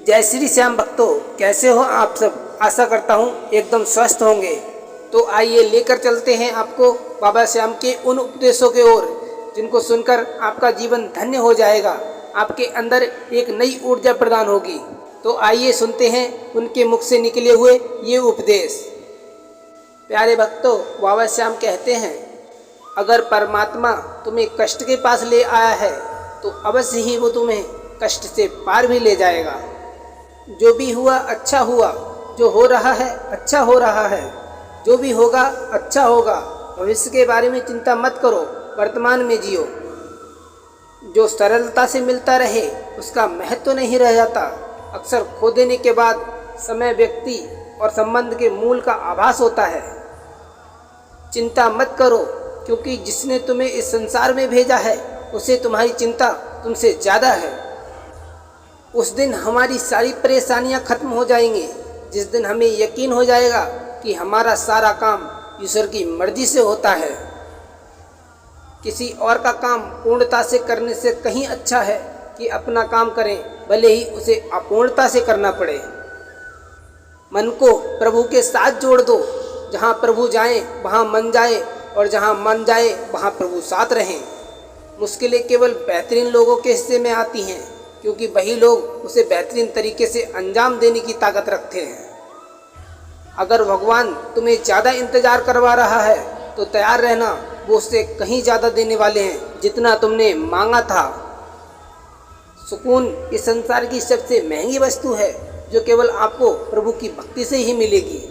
जय श्री श्याम भक्तों, कैसे हो आप सब। आशा करता हूँ एकदम स्वस्थ होंगे। तो आइए लेकर चलते हैं आपको बाबा श्याम के उन उपदेशों के ओर जिनको सुनकर आपका जीवन धन्य हो जाएगा, आपके अंदर एक नई ऊर्जा प्रदान होगी। तो आइए सुनते हैं उनके मुख से निकले हुए ये उपदेश। प्यारे भक्तों, बाबा श्याम कहते हैं, अगर परमात्मा तुम्हें कष्ट के पास ले आया है तो अवश्य ही वो तुम्हें कष्ट से पार भी ले जाएगा। जो भी हुआ अच्छा हुआ, जो हो रहा है अच्छा हो रहा है, जो भी होगा अच्छा होगा। भविष्य के बारे में चिंता मत करो, वर्तमान में जियो। जो सरलता से मिलता रहे उसका महत्व नहीं रह जाता। अक्सर खो देने के बाद समय, व्यक्ति और संबंध के मूल का आभास होता है। चिंता मत करो, क्योंकि जिसने तुम्हें इस संसार में भेजा है उसे तुम्हारी चिंता तुमसे ज़्यादा है। उस दिन हमारी सारी परेशानियां खत्म हो जाएंगी, जिस दिन हमें यकीन हो जाएगा कि हमारा सारा काम ईश्वर की मर्जी से होता है। किसी और का काम पूर्णता से करने से कहीं अच्छा है कि अपना काम करें, भले ही उसे अपूर्णता से करना पड़े। मन को प्रभु के साथ जोड़ दो। जहाँ प्रभु जाए वहाँ मन जाए, और जहाँ मन जाए वहाँ प्रभु साथ रहें। मुश्किलें केवल बेहतरीन लोगों के हिस्से में आती हैं, क्योंकि वही लोग उसे बेहतरीन तरीके से अंजाम देने की ताकत रखते हैं। अगर भगवान तुम्हें ज़्यादा इंतज़ार करवा रहा है तो तैयार रहना, वो उससे कहीं ज़्यादा देने वाले हैं जितना तुमने मांगा था। सुकून इस संसार की सबसे महंगी वस्तु है, जो केवल आपको प्रभु की भक्ति से ही मिलेगी।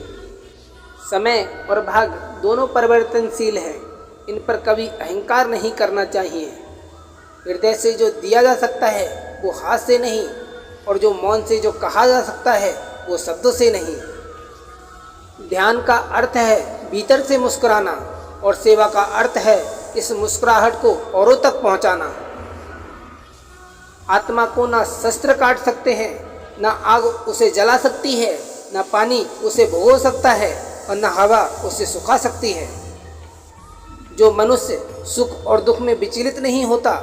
समय और भाग दोनों परिवर्तनशील हैं, इन पर कभी अहंकार नहीं करना चाहिए। हृदय से जो दिया जा सकता है वो हाथ से नहीं, और जो मौन से जो कहा जा सकता है वो शब्दों से नहीं। ध्यान का अर्थ है भीतर से मुस्कुराना, और सेवा का अर्थ है इस मुस्कुराहट को औरों तक पहुंचाना। आत्मा को ना शस्त्र काट सकते हैं, ना आग उसे जला सकती है, ना पानी उसे भिगो सकता है, और न हवा उसे सुखा सकती है। जो मनुष्य सुख और दुख में विचलित नहीं होता,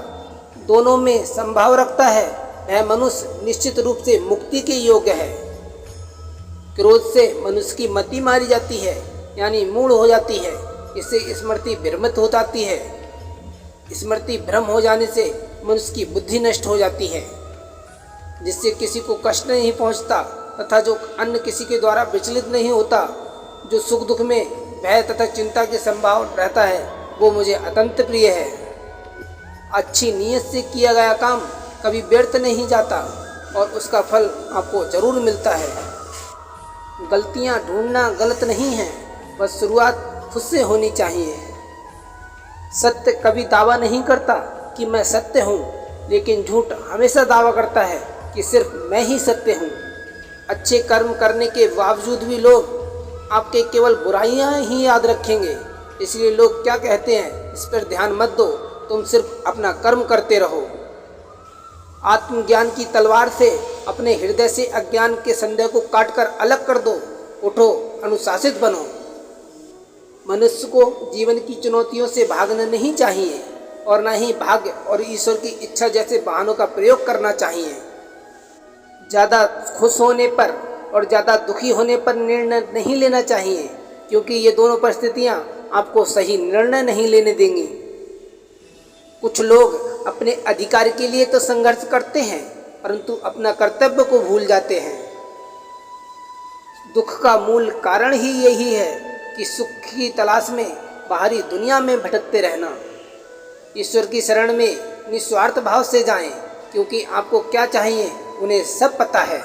दोनों में संभाव रखता है, वह मनुष्य निश्चित रूप से मुक्ति के योग्य है। क्रोध से मनुष्य की मति मारी जाती है, यानी मूढ़ हो जाती है। इससे स्मृति भ्रमित हो जाती है। स्मृति भ्रम हो जाने से मनुष्य की बुद्धि नष्ट हो जाती है, जिससे किसी को कष्ट नहीं पहुंचता तथा जो अन्य किसी के द्वारा विचलित नहीं होता। जो सुख दुख में भय तथा चिंता के संभाव रहता है वो मुझे अत्यंत प्रिय है। अच्छी नीयत से किया गया काम कभी व्यर्थ नहीं जाता, और उसका फल आपको जरूर मिलता है। गलतियां ढूंढना गलत नहीं है, बस शुरुआत खुद से होनी चाहिए। सत्य कभी दावा नहीं करता कि मैं सत्य हूँ, लेकिन झूठ हमेशा दावा करता है कि सिर्फ मैं ही सत्य हूँ। अच्छे कर्म करने के बावजूद भी लोग आपके केवल बुराइयां ही याद रखेंगे। इसलिए लोग क्या कहते हैं इस पर ध्यान मत दो, तुम सिर्फ अपना कर्म करते रहो। आत्मज्ञान की तलवार से अपने हृदय से अज्ञान के संदेह को काटकर अलग कर दो। उठो, अनुशासित बनो। मनुष्य को जीवन की चुनौतियों से भागना नहीं चाहिए, और न ही भाग्य और ईश्वर की इच्छा जैसे बहानों का प्रयोग करना चाहिए। ज़्यादा खुश होने पर और ज़्यादा दुखी होने पर निर्णय नहीं लेना चाहिए, क्योंकि ये दोनों परिस्थितियाँ आपको सही निर्णय नहीं लेने देंगी। कुछ लोग अपने अधिकार के लिए तो संघर्ष करते हैं, परंतु अपना कर्तव्य को भूल जाते हैं। दुख का मूल कारण ही यही है कि सुख की तलाश में बाहरी दुनिया में भटकते रहना। ईश्वर की शरण में निस्वार्थ भाव से जाएं, क्योंकि आपको क्या चाहिए उन्हें सब पता है।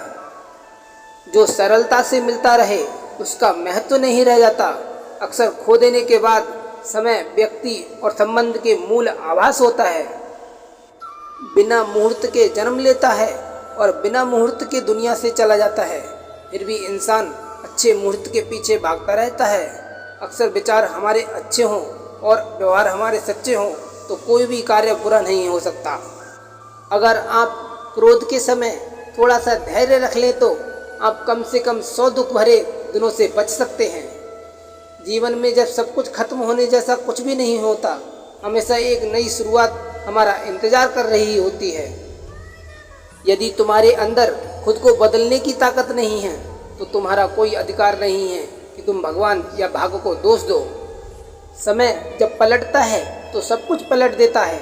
जो सरलता से मिलता रहे उसका महत्व नहीं रह जाता। अक्सर खो देने के बाद समय, व्यक्ति और संबंध के मूल आभास होता है। बिना मुहूर्त के जन्म लेता है और बिना मुहूर्त के दुनिया से चला जाता है। फिर भी इंसान अच्छे मुहूर्त के पीछे भागता रहता है। अक्सर विचार हमारे अच्छे हों और व्यवहार हमारे सच्चे हों तो कोई भी कार्य बुरा नहीं हो सकता। अगर आप क्रोध के समय थोड़ा सा धैर्य रख लें तो आप कम से कम 100 दुख भरे दिनों से बच सकते हैं। जीवन में जब सब कुछ खत्म होने जैसा कुछ भी नहीं होता, हमेशा एक नई शुरुआत हमारा इंतजार कर रही होती है। यदि तुम्हारे अंदर खुद को बदलने की ताकत नहीं है तो तुम्हारा कोई अधिकार नहीं है कि तुम भगवान या भाग्य को दोष दो। समय जब पलटता है तो सब कुछ पलट देता है।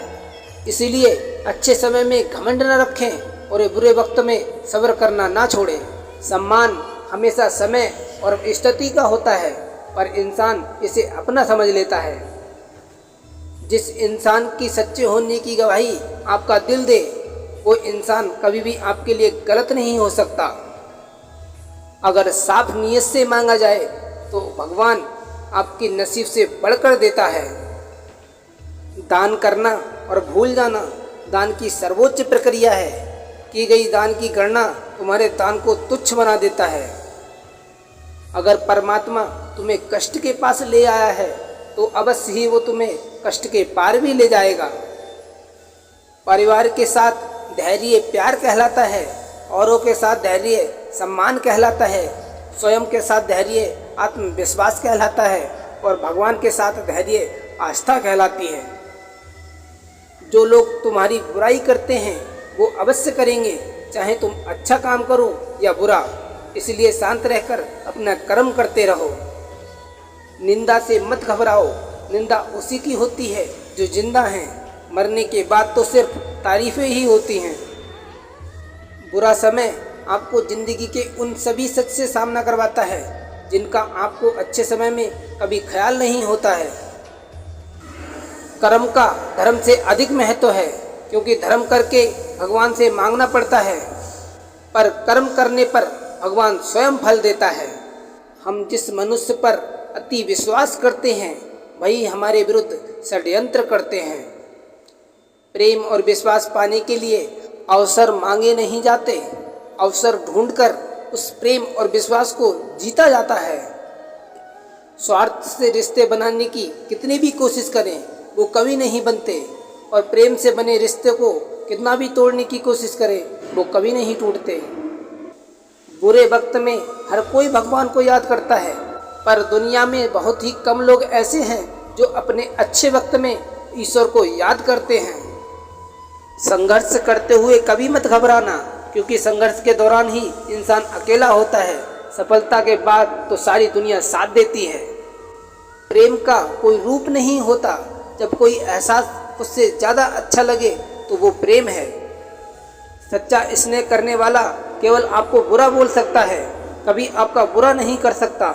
इसीलिए अच्छे समय में घमंड न रखें और बुरे वक्त में सब्र करना ना छोड़ें। सम्मान हमेशा समय और स्थिति का होता है, पर इंसान इसे अपना समझ लेता है। जिस इंसान की सच्चे होने की गवाही आपका दिल दे, वो इंसान कभी भी आपके लिए गलत नहीं हो सकता। अगर साफ नीयत से मांगा जाए तो भगवान आपके नसीब से बढ़कर देता है। दान करना और भूल जाना दान की सर्वोच्च प्रक्रिया है। की गई दान की गणना तुम्हारे दान को तुच्छ बना देता है। अगर परमात्मा तुम्हें कष्ट के पास ले आया है तो अवश्य ही वो तुम्हें कष्ट के पार भी ले जाएगा। परिवार के साथ धैर्य प्यार कहलाता है, औरों के साथ धैर्य सम्मान कहलाता है, स्वयं के साथ धैर्य आत्मविश्वास कहलाता है और भगवान के साथ धैर्य आस्था कहलाती है। जो लोग तुम्हारी बुराई करते हैं वो अवश्य करेंगे, चाहे तुम अच्छा काम करो या बुरा। इसलिए शांत रहकर अपना कर्म करते रहो। निंदा से मत घबराओ। निंदा उसी की होती है जो जिंदा हैं। मरने के बाद तो सिर्फ तारीफें ही होती हैं। बुरा समय आपको जिंदगी के उन सभी सच से सामना करवाता है जिनका आपको अच्छे समय में कभी ख्याल नहीं होता है। कर्म का धर्म से अधिक महत्व है, क्योंकि धर्म करके भगवान से मांगना पड़ता है, पर कर्म करने पर भगवान स्वयं फल देता है। हम जिस मनुष्य पर अति विश्वास करते हैं वही हमारे विरुद्ध षड्यंत्र करते हैं। प्रेम और विश्वास पाने के लिए अवसर मांगे नहीं जाते, अवसर ढूंढकर उस प्रेम और विश्वास को जीता जाता है। स्वार्थ से रिश्ते बनाने की कितनी भी कोशिश करें वो कभी नहीं बनते, और प्रेम से बने रिश्ते को कितना भी तोड़ने की कोशिश करें वो कभी नहीं टूटते। बुरे वक्त में हर कोई भगवान को याद करता है, पर दुनिया में बहुत ही कम लोग ऐसे हैं जो अपने अच्छे वक्त में ईश्वर को याद करते हैं। संघर्ष करते हुए कभी मत घबराना, क्योंकि संघर्ष के दौरान ही इंसान अकेला होता है। सफलता के बाद तो सारी दुनिया साथ देती है। प्रेम का कोई रूप नहीं होता। जब कोई एहसास उससे ज़्यादा अच्छा लगे तो वो प्रेम है। सच्चा स्नेह करने वाला केवल आपको बुरा बोल सकता है, कभी आपका बुरा नहीं कर सकता,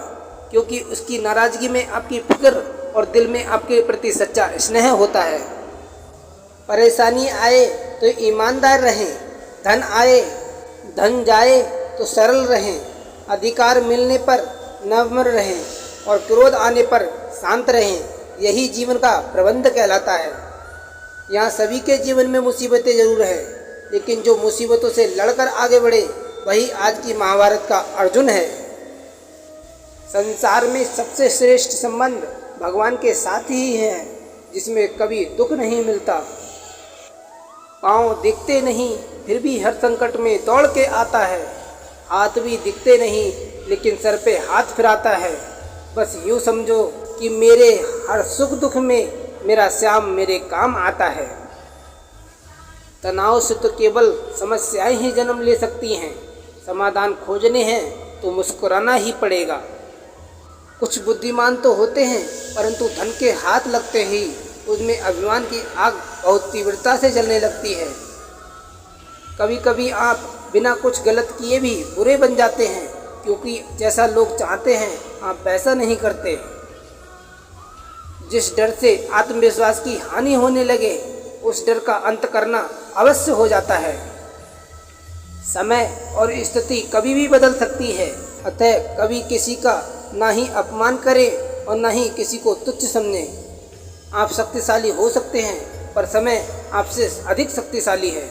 क्योंकि उसकी नाराज़गी में आपकी फिक्र और दिल में आपके प्रति सच्चा स्नेह होता है। परेशानी आए तो ईमानदार रहें, धन आए धन जाए तो सरल रहें, अधिकार मिलने पर नम्र रहें और क्रोध आने पर शांत रहें। यही जीवन का प्रबंध कहलाता है। यहाँ सभी के जीवन में मुसीबतें जरूर हैं, लेकिन जो मुसीबतों से लड़कर आगे बढ़े वही आज की महाभारत का अर्जुन है। संसार में सबसे श्रेष्ठ संबंध भगवान के साथ ही है, जिसमें कभी दुख नहीं मिलता। पाँव दिखते नहीं फिर भी हर संकट में दौड़ के आता है। हाथ भी दिखते नहीं लेकिन सर पे हाथ फिराता है। बस यूँ समझो कि मेरे हर सुख दुख में मेरा श्याम मेरे काम आता है। तनाव से तो केवल समस्याएं ही जन्म ले सकती हैं। समाधान खोजने हैं तो मुस्कुराना ही पड़ेगा। कुछ बुद्धिमान तो होते हैं, परंतु धन के हाथ लगते ही उसमें अभिमान की आग बहुत तीव्रता से जलने लगती है। कभी कभी आप बिना कुछ गलत किए भी बुरे बन जाते हैं, क्योंकि जैसा लोग चाहते हैं आप वैसा नहीं करते। जिस डर से आत्मविश्वास की हानि होने लगे उस डर का अंत करना अवश्य हो जाता है। समय और स्थिति कभी भी बदल सकती है, अतः कभी किसी का ना ही अपमान करें और ना ही किसी को तुच्छ समझें। आप शक्तिशाली हो सकते हैं, पर समय आपसे अधिक शक्तिशाली है।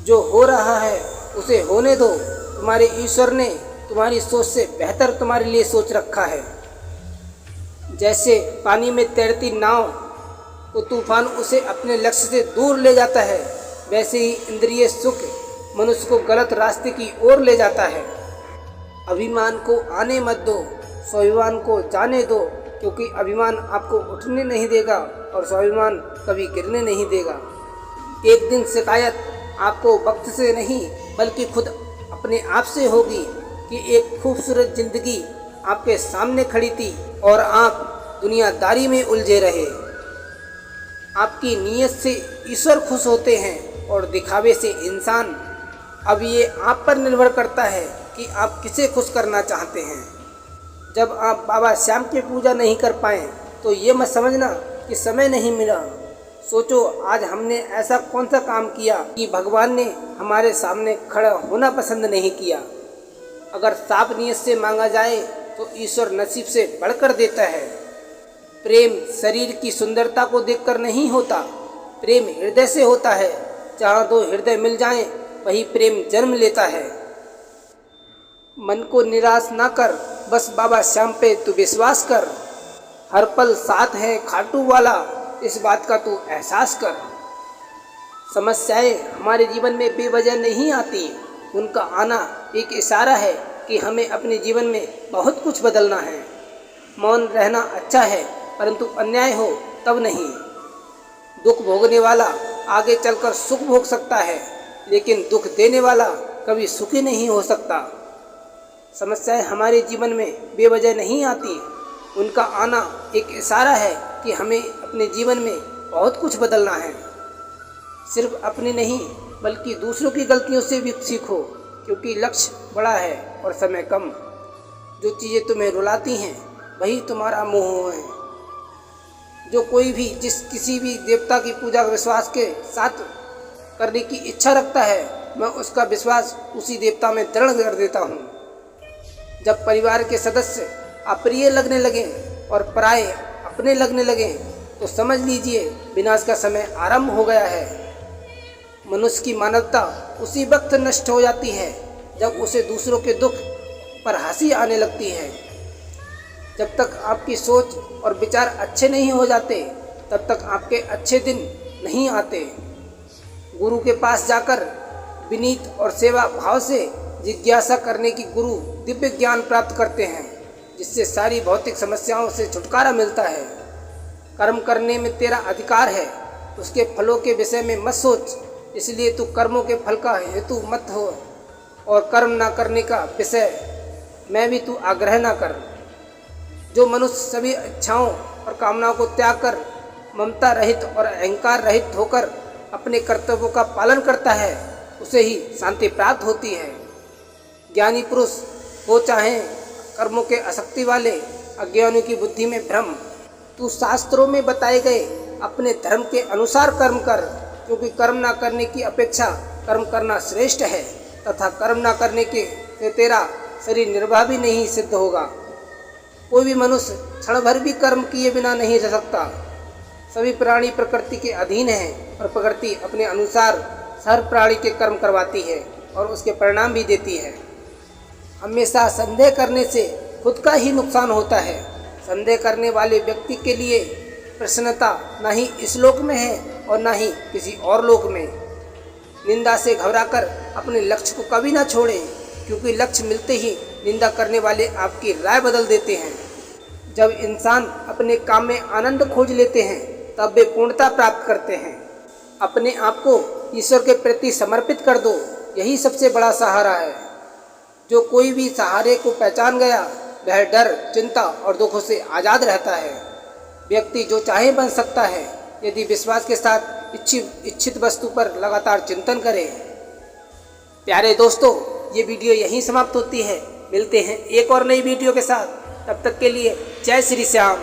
जो हो रहा है उसे होने दो। तुम्हारे ईश्वर ने तुम्हारी सोच से बेहतर तुम्हारे लिए सोच रखा है। जैसे पानी में तैरती नाव को तूफान उसे अपने लक्ष्य से दूर ले जाता है, वैसे ही इंद्रिय सुख मनुष्य को गलत रास्ते की ओर ले जाता है। अभिमान को आने मत दो, स्वाभिमान को जाने दो, क्योंकि अभिमान आपको उठने नहीं देगा और स्वाभिमान कभी गिरने नहीं देगा। एक दिन शिकायत आपको वक्त से नहीं बल्कि खुद अपने आप से होगी कि एक खूबसूरत जिंदगी आपके सामने खड़ी थी और आप दुनियादारी में उलझे रहे। आपकी नीयत से ईश्वर खुश होते हैं और दिखावे से इंसान। अब ये आप पर निर्भर करता है कि आप किसे खुश करना चाहते हैं। जब आप बाबा श्याम की पूजा नहीं कर पाएँ तो ये मत समझना कि समय नहीं मिला। सोचो आज हमने ऐसा कौन सा काम किया कि भगवान ने हमारे सामने खड़ा होना पसंद नहीं किया। अगर साफ नीयत से मांगा जाए तो ईश्वर नसीब से बढ़कर देता है। प्रेम शरीर की सुंदरता को देखकर नहीं होता, प्रेम हृदय से होता है। जहाँ दो हृदय मिल जाएं, वही प्रेम जन्म लेता है। मन को निराश ना कर, बस बाबा श्याम पे तू विश्वास कर। हर पल साथ है खाटू वाला, इस बात का तू एहसास कर। समस्याएं हमारे जीवन में बेवजह नहीं आती, उनका आना एक इशारा है कि हमें अपने जीवन में बहुत कुछ बदलना है। मौन रहना अच्छा है, परंतु अन्याय हो तब नहीं। दुख भोगने वाला आगे चलकर सुख भोग सकता है, लेकिन दुख देने वाला कभी सुखी नहीं हो सकता। समस्याएं हमारे जीवन में बेवजह नहीं आती, उनका आना एक इशारा है कि हमें अपने जीवन में बहुत कुछ बदलना है। सिर्फ अपनी नहीं बल्कि दूसरों की गलतियों से भी सीखो, क्योंकि लक्ष्य बड़ा है और समय कम। जो चीज़ें तुम्हें रुलाती हैं वही तुम्हारा मोह है। जो कोई भी किसी भी देवता की पूजा विश्वास के साथ करने की इच्छा रखता है, मैं उसका विश्वास उसी देवता में दृढ़ कर देता हूँ। जब परिवार के सदस्य अप्रिय लगने लगें और पराये अपने लगने लगें तो समझ लीजिए विनाश का समय आरंभ हो गया है। मनुष्य की मानवता उसी वक्त नष्ट हो जाती है जब उसे दूसरों के दुख पर हंसी आने लगती है। जब तक आपकी सोच और विचार अच्छे नहीं हो जाते, तब तक आपके अच्छे दिन नहीं आते। गुरु के पास जाकर विनीत और सेवा भाव से जिज्ञासा करने की गुरु दिव्य ज्ञान प्राप्त करते हैं, जिससे सारी भौतिक समस्याओं से छुटकारा मिलता है। कर्म करने में तेरा अधिकार है, उसके फलों के विषय में मत सोच। इसलिए तू कर्मों के फल का हेतु मत हो और कर्म ना करने का विषय मैं भी तू आग्रह ना कर। जो मनुष्य सभी इच्छाओं और कामनाओं को त्याग कर ममता रहित और अहंकार रहित होकर अपने कर्तव्यों का पालन करता है, उसे ही शांति प्राप्त होती है। ज्ञानी पुरुष हो चाहे कर्मों के आसक्ति वाले, अज्ञानियों की बुद्धि में भ्रम। तू शास्त्रों में बताए गए अपने धर्म के अनुसार कर्म कर, क्योंकि कर्म ना करने की अपेक्षा कर्म करना श्रेष्ठ है तथा कर्म ना करने के से तेरा शरीर निर्वाह भी नहीं सिद्ध होगा। कोई भी मनुष्य क्षण भर भी कर्म किए बिना नहीं रह सकता। सभी प्राणी प्रकृति के अधीन हैं और प्रकृति अपने अनुसार हर प्राणी के कर्म करवाती है और उसके परिणाम भी देती है। हमेशा संदेह करने से खुद का ही नुकसान होता है। संदेह करने वाले व्यक्ति के लिए प्रसन्नता न ही इस लोक में है और न ही किसी और लोक में। निंदा से घबराकर अपने लक्ष्य को कभी ना छोड़ें, क्योंकि लक्ष्य मिलते ही निंदा करने वाले आपकी राय बदल देते हैं। जब इंसान अपने काम में आनंद खोज लेते हैं तब वे पूर्णता प्राप्त करते हैं। अपने आप को ईश्वर के प्रति समर्पित कर दो, यही सबसे बड़ा सहारा है। जो कोई भी सहारे को पहचान गया वह डर, चिंता और दुखों से आज़ाद रहता है। व्यक्ति जो चाहे बन सकता है यदि विश्वास के साथ इच्छित वस्तु पर लगातार चिंतन करे। प्यारे दोस्तों, ये वीडियो यहीं समाप्त होती है। मिलते हैं एक और नई वीडियो के साथ। तब तक के लिए जय श्री श्याम।